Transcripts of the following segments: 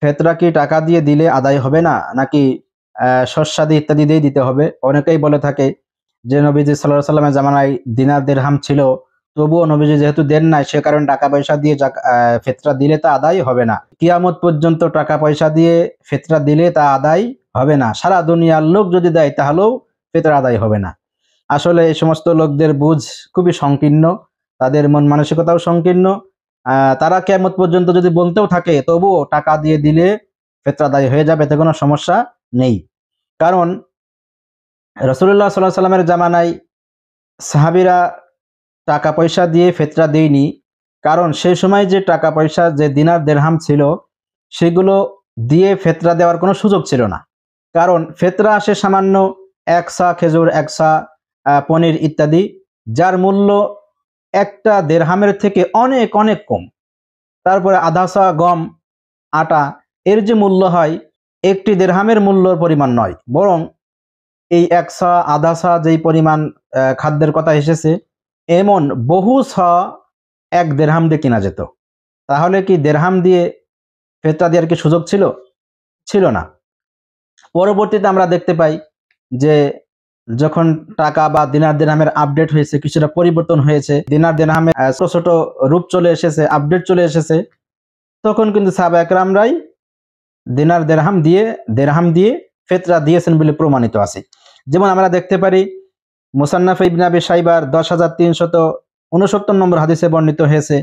ফেতরা কি টাকা দিয়ে দিলে আদায় হবে না, নাকি শস্যাদি ইত্যাদি দিয়ে দিতে হবে? অনেকেই বলে থাকে যে নবীজি সাল্লাল্লাহু আলাইহি সাল্লামের জামানায় দিনার দিরহাম ছিল, তবুও নবীজি যেহেতু দেন নাই, সে কারণে টাকা পয়সা দিয়ে ফেতরা দিলে তা আদায় হবে না। কিয়ামত পর্যন্ত টাকা পয়সা দিয়ে ফেতরা দিলে তা আদায় হবে না। সারা দুনিয়ার লোক যদি দেয় তাহলেও ফেতরা আদায় হবে না। আসলে এই সমস্ত লোকদের বুঝ খুবই সংকীর্ণ, তাদের মন মানসিকতাও সংকীর্ণ। তারা কিয়ামত পর্যন্ত যদি বলতেও থাকে তবুও টাকা দিয়ে দিলে ফেতরা আদায় হয়ে যাবে, এতে কোনো সমস্যা নেই। কারণ রাসূলুল্লাহ সাল্লাল্লাহু আলাইহি সাল্লামের জামানায় সাহাবীরা টাকা পয়সা দিয়ে ফেতরা দেয়নি, কারণ সেই সময় যে টাকা পয়সা, যে দিনার দিরহাম ছিল, সেগুলো দিয়ে ফেতরা দেওয়ার কোনো সুযোগ ছিল না। কারণ ফেতরা আসে সামান্য এক সা খেজুর, এক সা পনির ইত্যাদি, যার মূল্য একটা দিরহামের থেকে অনেক অনেক কম। তারপরে আধা সা গম, আটা, এর যে মূল্য হয় একটি দিরহামের মূল্যর পরিমাণ নয়, বরং এই এক সা আধা সা যেই পরিমাণ খাদ্যের কথা এসেছে, এমন বহু সা এক দিরহাম দিয়ে কেনা যেত। তাহলে কি দিরহাম দিয়ে ফেতরা দেওয়ার কি সুযোগ ছিল? ছিল না। পরবর্তীতে আমরা দেখতে পাই যে যখন টাকা বা দিনার দিরহামের আপডেট হয়েছে, কিছুটা পরিবর্তন হয়েছে, দিনার দিরহামের ছোট ছোট রূপ চলে এসেছে, আপডেট চলে এসেছে, তখন কিন্তু সাহাবা একরামরাই দিনার দিরহাম দিয়ে ফেতরা দিয়েছেন বলে প্রমাণিত আছে। যেমন আমরা দেখতে পারি মুসান্নাফ ইবনে আবি শাইবার ১০,৩৬৯ নম্বর হাদিসে বর্ণিত হয়েছে।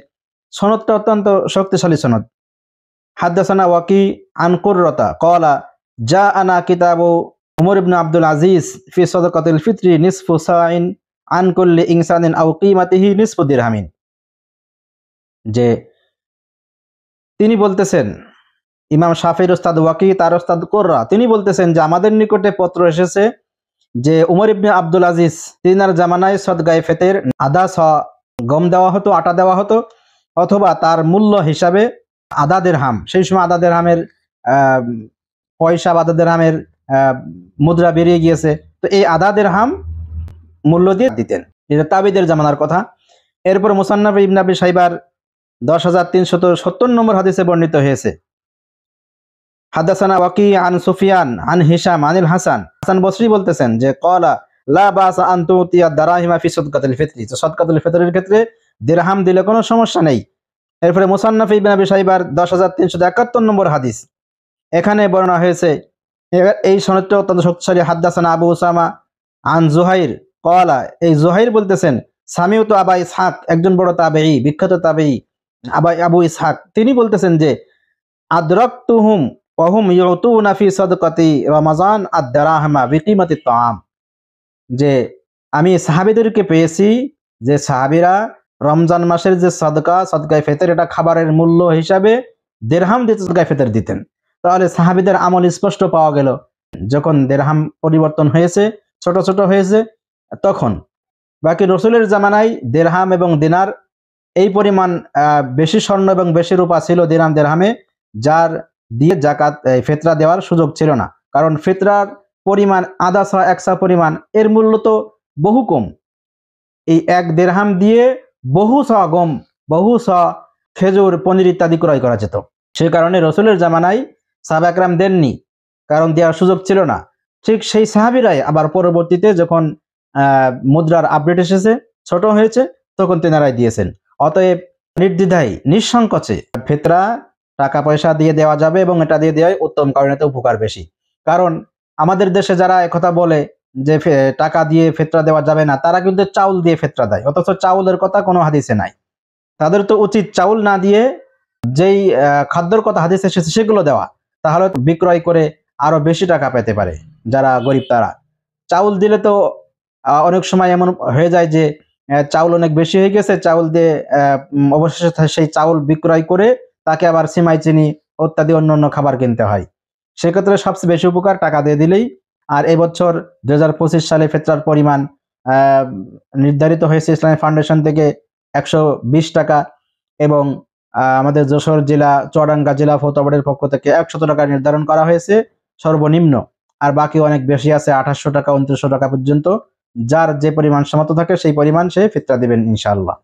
সনদটা অত্যন্ত শক্তিশালী সনদ। হাদ্দাসানা ওয়াকি আন কুররাতা ক্বালা জাআনা কিতাবু উমর ইবনে আব্দুল আজিজ ফি সাদাকাতিল ফিতরি নিসফু সাইন আন কুল্লি ইনসানিন আও কিমাতিহি নিসফু দিরহামিন। যে তিনি বলতেছেন, ইমাম শাফিঈর উস্তাদ ওয়াকি, তার উস্তাদ কুররা, তিনি বলতেছেন যে আমাদের নিকটে পত্র এসেছে যে উমর ইবনে আব্দুল আজিজ তিনার জামানায় সদগায়ে ফিতর আধা সা গম দেওয়া হতো, আটা দেওয়া হতো, অথবা তার মূল্য হিসাবে আধা দিরহাম, সেই সময় আধা দিরহামের পয়সা বা আধা দিরহামের মুদ্রা বেরিয়ে গিয়েছে, তো এই আধা দিরহাম মূল্য দিয়ে দিতেন। এটা তাবিদের জামানার কথা। এরপর মুসান্নাফ ইবনে আবি শাইবার ১০,৩৭০ নম্বর হাদিসে বর্ণিত হয়েছে, হাদাসানা ওয়াকি আন সুফিয়ান আন হিশাম আনিল হাসান, হাসান বসরি বলতেছেন যে ক্বালা লা বাসা আন তুতিয়া দারাহিমা ফি সাদকাতিল ফিতরি, তো সাদকাতুল ফিতরের ক্ষেত্রে দিরহাম দিলে কোনো সমস্যা নেই। এরপরে মুসান্নাফ ইবনে আবি শাইবার ১০,৩৭১ নম্বর হাদিস, এখানে বর্ণনা হয়েছে, এই সনদটা অত্যন্ত শক্তিশালী। হাদাসানা আবু উসামা আন জুহাইর ক্বালা, এই জুহাইর বলতেছেন সামিউতু আবা ইসহাক, একজন বড় তাবেঈ, বিখ্যাত তাবেঈ আবু ইসহাক, তিনি বলতেছেন যে আদরাকতুহুম ওয়া হুম ইউতুনা ফি সাদকাতি রমাজান আদ-দারাহমা বিকিমাতি তাআম, যে আমি সাহাবীদেরকে পেয়েছি যে সাহাবীরা রমজান মাসের যে সদকায়ে ফিতর, এটা খাবারের মূল্য হিসাবে দিরহাম দিয়ে সদকায়ে ফিতর দিতেন। তাহলে সাহাবীদের আমল স্পষ্ট পাওয়া গেল। যখন দিরহাম পরিবর্তন হয়েছে, ছোট ছোট হয়েছে, তখন বাকি রাসূলের জামানায় দিরহাম এবং দিনার এই পরিমাণ বেশি স্বর্ণ এবং বেশি রূপা ছিল দিরহামে, যার দিয়ে যাকাত ফিতরা দেওয়ার সুযোগ ছিল না। কারণ ফিতরার পরিমাণ আধা সা এক সা পরিমাণ, এর মূল্য তো বহু কম। এই এক দিরহাম দিয়ে বহু সা গম, বহু সা খেজুর, পনির ইত্যাদি ক্রয় করা যেত। সে কারণে রাসূলের জামানায় সাহাবা একরাম দেননি, কারণ দেওয়ার সুযোগ ছিল না। ঠিক সেই সাহাবীরাই আবার পরবর্তীতে যখন মুদ্রার আপডেট এসেছে, ছোট হয়েছে, তখন তেনারাই দিয়েছেন। অতএব নির্দ্বিধায় নিঃসংকোচে ফিতরা টাকা পয়সা দিয়ে দেওয়া যাবে, এবং এটা দিয়ে দেওয়াই উত্তম, কারণ এতে উপকার বেশি। কারণ আমাদের দেশে যারা একথা বলে যে টাকা দিয়ে ফিতরা দেওয়া যাবে না, তারা কিন্তু চাউল দিয়ে ফিতরা দেয়, অথচ চাউলের কথা কোনো হাদিসে নাই। তাদের তো উচিত চাউল না দিয়ে যেই খাদ্যর কথা হাদিসে এসেছে সেগুলো দেওয়া, তাহলে বিক্রয় করে আরো বেশি টাকা পেতে পারে যারা গরিব তারা। চাউল দিলে তো অনেক সময় এমন হয়ে যায় যে চাউল অনেক বেশি হয়ে গেছে, চাউল দিয়ে অবশেষে সেই চাউল বিক্রয় করে তাকে আবার সিমাই, চিনি ইত্যাদি অন্য অন্য খাবার কিনতে হয়। সেক্ষেত্রে সবচেয়ে বেশি উপকার টাকা দিয়ে দিলেই। আর এবছর ২০২৫ সালে ফিতরার পরিমাণ নির্ধারিত হয়েছে ইসলামিক ফাউন্ডেশন থেকে ১২০ টাকা, এবং আমাদের যশোর জেলা, চুয়াডাঙ্গা জেলা ফতোয়া বোর্ডের পক্ষ থেকে ১০০ টাকা নির্ধারণ করা হয়েছে সর্বনিম্ন, আর বাকি অনেক বেশি আছে, ২৮০০ টাকা ২৯০০ টাকা পর্যন্ত। যার যে পরিমাণ সামর্থ্য থাকে সেই পরিমাণ সে ফিতরা দিবেন ইনশাআল্লাহ।